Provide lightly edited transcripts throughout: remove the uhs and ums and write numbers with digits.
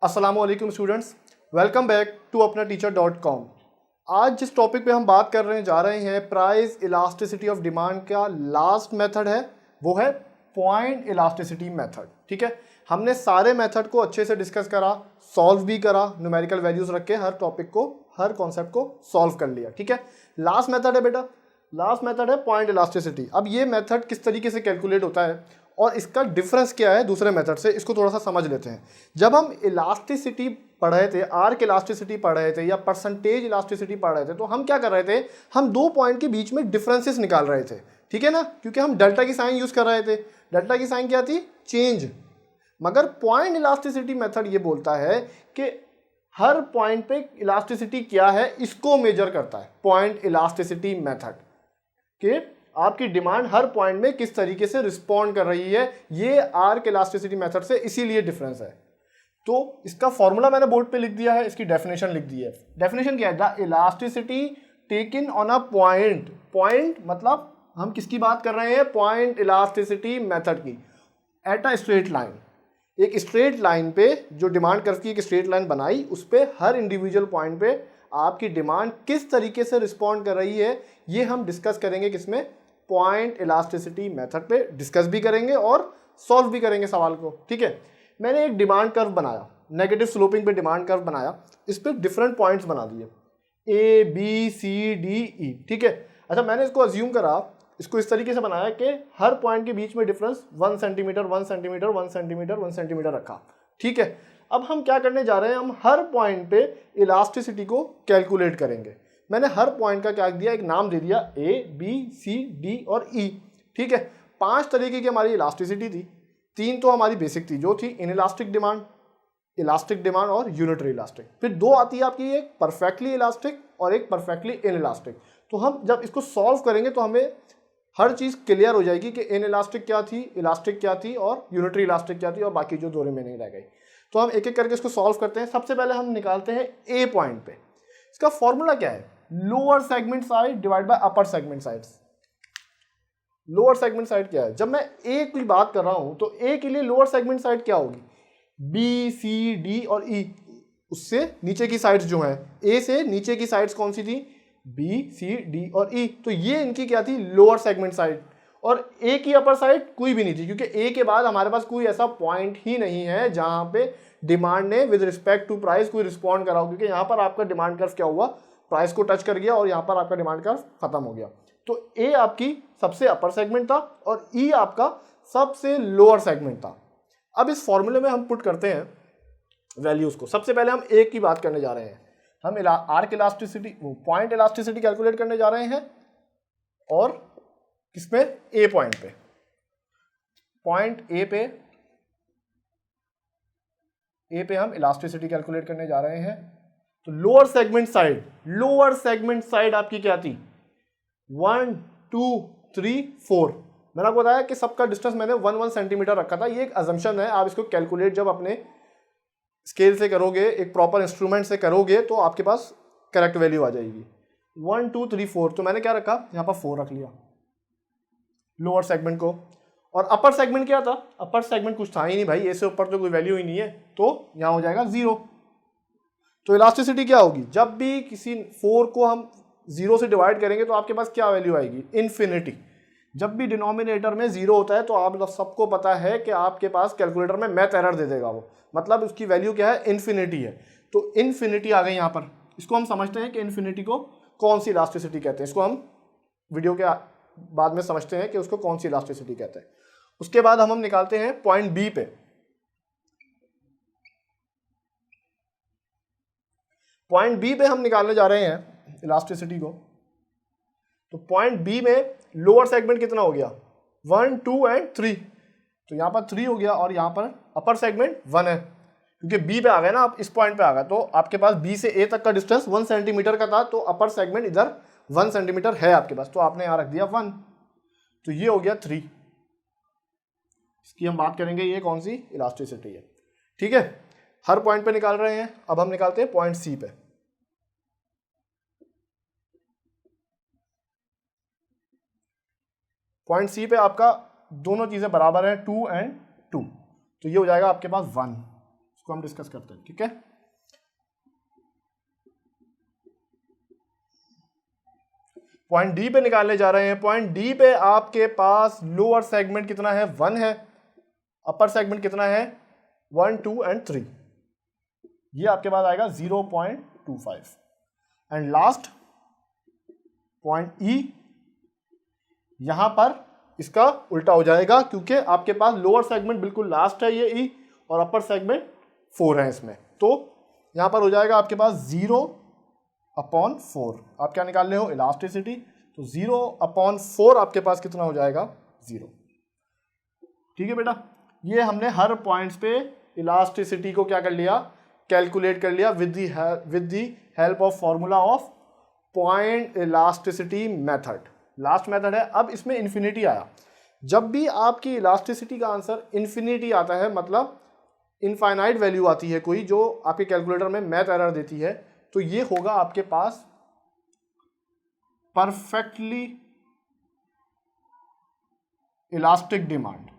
अस्सलामुअलैकुम students, welcome back to अपना टीचर.com। आज जिस टॉपिक पे हम बात कर जा रहे हैं प्राइस इलास्टिसिटी ऑफ डिमांड का लास्ट मेथड है वो है पॉइंट इलास्टिसिटी मेथड। ठीक है, हमने सारे मेथड को अच्छे से डिस्कस करा, सॉल्व भी करा, न्यूमेरिकल वैल्यूज रख के हर टॉपिक को, हर कॉन्सेप्ट को सॉल्व कर लिया। ठीक है, लास्ट मेथड है बेटा, लास्ट मेथड है पॉइंट इलास्टिसिटी। अब ये मेथड किस तरीके से कैलकुलेट होता है और इसका डिफरेंस क्या है दूसरे मेथड से, इसको थोड़ा सा समझ लेते हैं। जब हम इलास्टिसिटी पढ़ रहे थे, आर्क इलास्टिसिटी पढ़ रहे थे या परसेंटेज इलास्टिसिटी पढ़ रहे थे, तो हम क्या कर रहे थे, हम दो पॉइंट के बीच में डिफरेंसेस निकाल रहे थे। ठीक है ना, क्योंकि हम डेल्टा की साइन यूज कर रहे थे। डेल्टा की साइन क्या थी? चेंज। मगर पॉइंट इलास्टिसिटी मेथड ये बोलता है कि हर पॉइंट पे इलास्टिसिटी क्या है इसको मेजर करता है पॉइंट इलास्टिसिटी मेथड, कि आपकी डिमांड हर पॉइंट में किस तरीके से रिस्पॉन्ड कर रही है। ये आर्क इलास्टिसिटी मेथड से इसीलिए डिफरेंस है। तो इसका फॉर्मूला मैंने बोर्ड पे लिख दिया है, इसकी डेफिनेशन लिख दी है। डेफिनेशन क्या है? The elasticity taken on a point. Point मतलब हम किसकी बात कर रहे हैं? पॉइंट इलास्टिसिटी मेथड की। एट अ स्ट्रेट लाइन, एक स्ट्रेट लाइन पे जो डिमांड कर्व की एक स्ट्रेट लाइन बनाई, उस पर हर इंडिविजुअल पॉइंट पे आपकी डिमांड किस तरीके से रिस्पॉन्ड कर रही है, ये हम डिस्कस करेंगे। किसमें? पॉइंट इलास्टिसिटी मेथड पे डिस्कस भी करेंगे और सॉल्व भी करेंगे सवाल को। ठीक है, मैंने एक डिमांड कर्व बनाया, नेगेटिव स्लोपिंग पे डिमांड कर्व बनाया, इस पर डिफरेंट पॉइंट्स बना दिए, A B C D E. ठीक है, अच्छा मैंने इसको अज्यूम करा, इसको इस तरीके से बनाया कि हर पॉइंट के बीच में difference 1 centimetre 1 centimetre 1 centimetre 1 centimetre रखा। ठीक है, अब हम क्या करने जा रहे हैं, हम हर पॉइंट पे इलास्टिसिटी को कैलकुलेट करेंगे। मैंने हर पॉइंट का क्या दिया, एक नाम दे दिया, ए बी सी डी और ई। ठीक है, 5 तरीके की हमारी इलास्टिसिटी थी। 3 तो हमारी बेसिक थी, जो थी इनइलास्टिक डिमांड, इलास्टिक डिमांड और यूनिटरी इलास्टिक। फिर 2 आती है आपकी, एक परफेक्टली इलास्टिक और एक परफेक्टली इनइलास्टिक। तो हम जब इसको सॉल्व करेंगे तो हमें हर चीज़ क्लियर हो जाएगी कि इनइलास्टिक क्या थी, इलास्टिक क्या थी और यूनिटरी इलास्टिक क्या थी, और बाकी जो 2 रिमेनिंग रह गई। तो हम एक एक करके इसको सॉल्व करते हैं। सबसे पहले हम निकालते हैं ए पॉइंट पे। इसका फॉर्मूला क्या है? Lower segment side divide by upper segment sides. Lower segment side क्या है? जब मैं ए की बात कर रहा हूं तो ए के लिए लोअर सेगमेंट साइड क्या होगी? बी सी डी और ई। उससे नीचे की साइड्स जो है, ए से नीचे की साइड्स कौन सी थी? बी सी डी और ई। तो ये इनकी क्या थी? Lower segment side. और ए की अपर साइड कोई भी नहीं थी, क्योंकि ए के बाद हमारे पास कोई ऐसा पॉइंट ही नहीं है जहां पे डिमांड ने विद रिस्पेक्ट टू प्राइस कोई रिस्पॉन्ड करा हो, क्योंकि यहां पर आपका डिमांड कर्व क्या हुआ, प्राइस को टच कर गया और यहां पर आपका डिमांड कर्व खत्म हो गया। तो ए आपकी सबसे अपर सेगमेंट था और ई आपका सबसे लोअर सेगमेंट था। अब इस फॉर्मूले में हम पुट करते हैं वैल्यूज को। सबसे पहले हम ए की बात करने जा रहे हैं, हम arc elasticity, point elasticity calculate करने जा रहे हैं। और किसमें? ए पॉइंट पे। पॉइंट ए पे हम इलास्टिसिटी कैलकुलेट करने जा रहे हैं। तो lower segment side, lower segment side आपकी क्या थी? 1 2 3 4। मैंने आपको बताया कि सबका डिस्टेंस मैंने 1 सेंटीमीटर रखा था। ये एक अजम्पशन है, आप इसको कैलकुलेट जब अपने स्केल से करोगे, एक प्रॉपर इंस्ट्रूमेंट से करोगे, तो आपके पास करेक्ट वैल्यू आ जाएगी। 1 2 3 4। तो मैंने क्या रखा, यहाँ पर 4 रख लिया लोअर सेगमेंट को। और अपर सेगमेंट क्या था? अपर सेगमेंट कुछ था ही नहीं भाई, ए से ऊपर तो कोई वैल्यू ही नहीं है, तो यहाँ हो जाएगा 0। तो इलास्टिसिटी क्या होगी? जब भी किसी 4 को हम 0 से डिवाइड करेंगे तो आपके पास क्या वैल्यू आएगी? इन्फिनिटी। जब भी डिनोमिनेटर में 0 होता है तो आप सबको पता है कि आपके पास कैलकुलेटर में मैथ एरर दे देगा वो, मतलब उसकी वैल्यू क्या है? इन्फिनिटी है। तो इन्फिनिटी आ गई यहाँ पर। इसको हम समझते हैं कि इन्फिनिटी को कौन सी इलास्टिसिटी कहते हैं। इसको हम वीडियो के बाद में समझते हैं कि उसको कौन सी इलास्टिसिटी कहते हैं। उसके बाद हम निकालते हैं पॉइंट बी पे। पॉइंट बी पे हम निकालने जा रहे हैं इलास्टिसिटी को। तो पॉइंट बी में लोअर सेगमेंट कितना हो गया? 1 2 एंड 3। तो यहाँ पर 3 हो गया और यहाँ पर अपर सेगमेंट 1 है, क्योंकि बी पे आ गए ना आप, इस पॉइंट पे आ गए। तो आपके पास बी से ए तक का डिस्टेंस 1 सेंटीमीटर का था, तो अपर सेगमेंट इधर 1 सेंटीमीटर है आपके पास, तो आपने यहाँ रख दिया 1। तो ये हो गया 3। इसकी हम बात करेंगे ये कौन सी इलास्टिसिटी है। ठीक है, हर पॉइंट पे निकाल रहे हैं। अब हम निकालते हैं पॉइंट सी पे। पॉइंट सी पे आपका दोनों चीजें बराबर है, 2 एंड 2। तो ये हो जाएगा आपके पास 1। इसको हम डिस्कस करते हैं, ठीक है। पॉइंट डी पे निकालने जा रहे हैं। पॉइंट डी पे आपके पास लोअर सेगमेंट कितना है, 1 है, अपर सेगमेंट कितना है, 1, 2 एंड 3, ये आपके पास आएगा 0.25। एंड लास्ट पॉइंट ई, यहां पर इसका उल्टा हो जाएगा क्योंकि आपके पास लोअर सेगमेंट बिल्कुल लास्ट है ये ई और अपर सेगमेंट 4 है इसमें, तो यहां पर हो जाएगा आपके पास 0/4। आप क्या निकाल रहे हो, इलास्टिसिटी, तो 0/4 आपके पास कितना हो जाएगा, 0। ठीक है बेटा, ये हमने हर पॉइंट्स पे इलास्टिसिटी को क्या कर लिया, कैलकुलेट कर लिया with the help of formula of point elasticity method. Last method है। अब इसमें इन्फिनिटी आया। जब भी आपकी इलास्टिसिटी का आंसर इन्फिनिटी आता है, मतलब इनफाइनाइट वैल्यू आती है कोई जो आपके कैलकुलेटर में मैथ एरर देती है, तो ये होगा आपके पास परफेक्टली इलास्टिक डिमांड।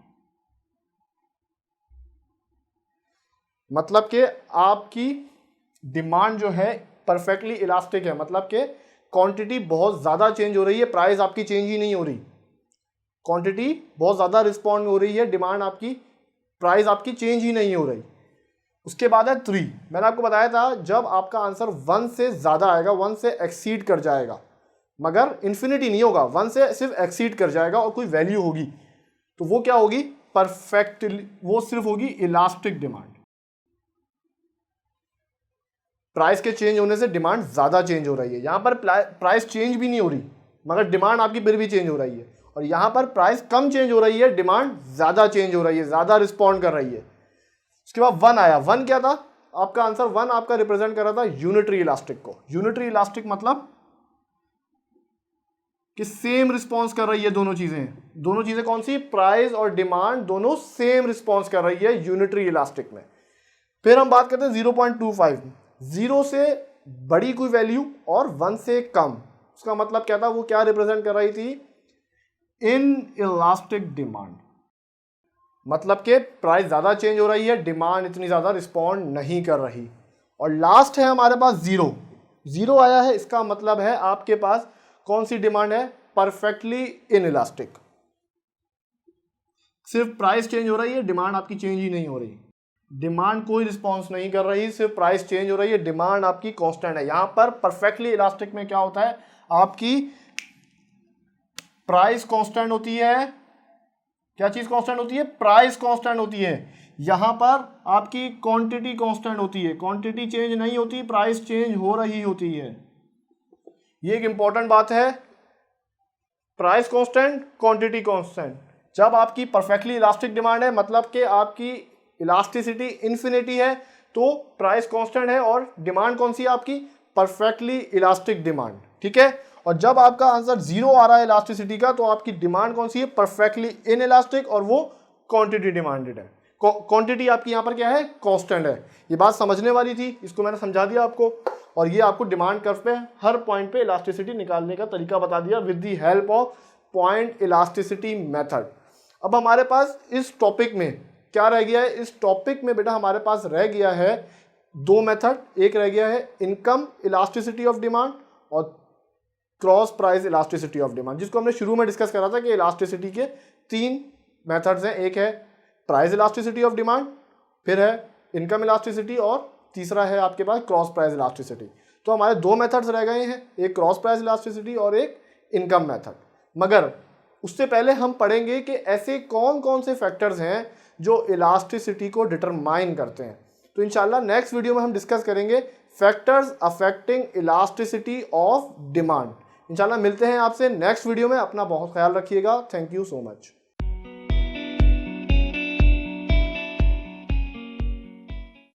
मतलब कि आपकी डिमांड जो है परफेक्टली इलास्टिक है, मतलब कि क्वांटिटी बहुत ज़्यादा चेंज हो रही है, प्राइस आपकी चेंज ही नहीं हो रही। क्वांटिटी बहुत ज़्यादा रिस्पॉन्ड हो रही है, डिमांड आपकी, प्राइस आपकी चेंज ही नहीं हो रही। उसके बाद है 3। मैंने आपको बताया था जब आपका आंसर 1 से ज़्यादा आएगा, 1 से एक्सीड कर जाएगा, मगर इन्फिनिटी नहीं होगा, 1 से सिर्फ एक्सीड कर जाएगा और कोई वैल्यू होगी, तो वो क्या होगी, परफेक्टली, वो सिर्फ होगी इलास्टिक डिमांड। प्राइस के चेंज होने से डिमांड ज़्यादा चेंज हो रही है। यहाँ पर प्राइस चेंज भी नहीं हो रही मगर डिमांड आपकी फिर भी चेंज हो रही है, और यहाँ पर प्राइस कम चेंज हो रही है, डिमांड ज़्यादा चेंज हो रही है, ज़्यादा रिस्पॉन्ड कर रही है। उसके बाद 1 आया। 1 क्या था, आपका आंसर 1 आपका रिप्रेजेंट कर रहा था यूनिटरी इलास्टिक को। यूनिटरी इलास्टिक मतलब कि सेम रिस्पॉन्स कर रही है दोनों चीज़ें कौन सी, प्राइस और डिमांड दोनों सेम रिस्पॉन्स कर रही है यूनिटरी इलास्टिक में। फिर हम बात करते हैं 0.25, 0 से बड़ी कोई वैल्यू और 1 से कम, उसका मतलब क्या था, वो क्या रिप्रेजेंट कर रही थी, इन इलास्टिक डिमांड। मतलब कि प्राइस ज़्यादा चेंज हो रही है, डिमांड इतनी ज़्यादा रिस्पॉन्ड नहीं कर रही। और लास्ट है हमारे पास 0 आया है, इसका मतलब है आपके पास कौन सी डिमांड है, परफेक्टली इन इलास्टिक। सिर्फ प्राइस चेंज हो रही है, डिमांड आपकी चेंज ही नहीं हो रही, डिमांड कोई रिस्पॉन्स नहीं कर रही, सिर्फ प्राइस चेंज हो रही है, डिमांड आपकी कांस्टेंट है। यहां पर परफेक्टली इलास्टिक में क्या होता है, आपकी प्राइस कांस्टेंट होती है। क्या चीज कांस्टेंट होती है, प्राइस कांस्टेंट होती है। यहां पर आपकी क्वांटिटी कांस्टेंट होती है, क्वांटिटी चेंज नहीं होती, प्राइस चेंज हो रही होती है। ये एक इंपॉर्टेंट बात है, प्राइस कांस्टेंट, क्वांटिटी कांस्टेंट। जब आपकी परफेक्टली इलास्टिक डिमांड है, मतलब कि आपकी इलास्टिसिटी इन्फिनिटी है, तो प्राइस कांस्टेंट है, और डिमांड कौन सी है आपकी, परफेक्टली इलास्टिक डिमांड। ठीक है, और जब आपका आंसर 0 आ रहा है इलास्टिसिटी का, तो आपकी डिमांड कौन सी है, परफेक्टली इन इलास्टिक, और वो क्वांटिटी डिमांडेड है। क्वांटिटी आपकी यहाँ पर क्या है, कांस्टेंट है। ये बात समझने वाली थी, इसको मैंने समझा दिया आपको, और ये आपको डिमांड कर्व पे हर पॉइंट पे इलास्टिसिटी निकालने का तरीका बता दिया with the help of point elasticity method. अब हमारे पास इस टॉपिक में क्या रह गया है, इस टॉपिक में बेटा हमारे पास रह गया है 2 मेथड। एक रह गया है इनकम इलास्टिसिटी ऑफ डिमांड और cross price elasticity of demand, जिसको हमने शुरू में डिस्कस करा था कि इलास्टिसिटी के 3 मेथड्स हैं। एक है प्राइस इलास्टिसिटी ऑफ डिमांड, फिर है इनकम इलास्टिसिटी, और तीसरा है आपके पास क्रॉस प्राइस इलास्टिसिटी। तो हमारे 2 मेथड्स रह गए हैं, एक क्रॉस प्राइस इलास्टिसिटी और एक इनकम मेथड। मगर उससे पहले हम पढ़ेंगे कि ऐसे कौन कौन से फैक्टर्स हैं जो इलास्टिसिटी को डिटरमाइन करते हैं। तो इंशाल्लाह नेक्स्ट वीडियो में हम डिस्कस करेंगे factors affecting elasticity of demand. इंशाल्लाह मिलते हैं आपसे नेक्स्ट वीडियो में। अपना बहुत ख्याल रखिएगा। Thank you so much.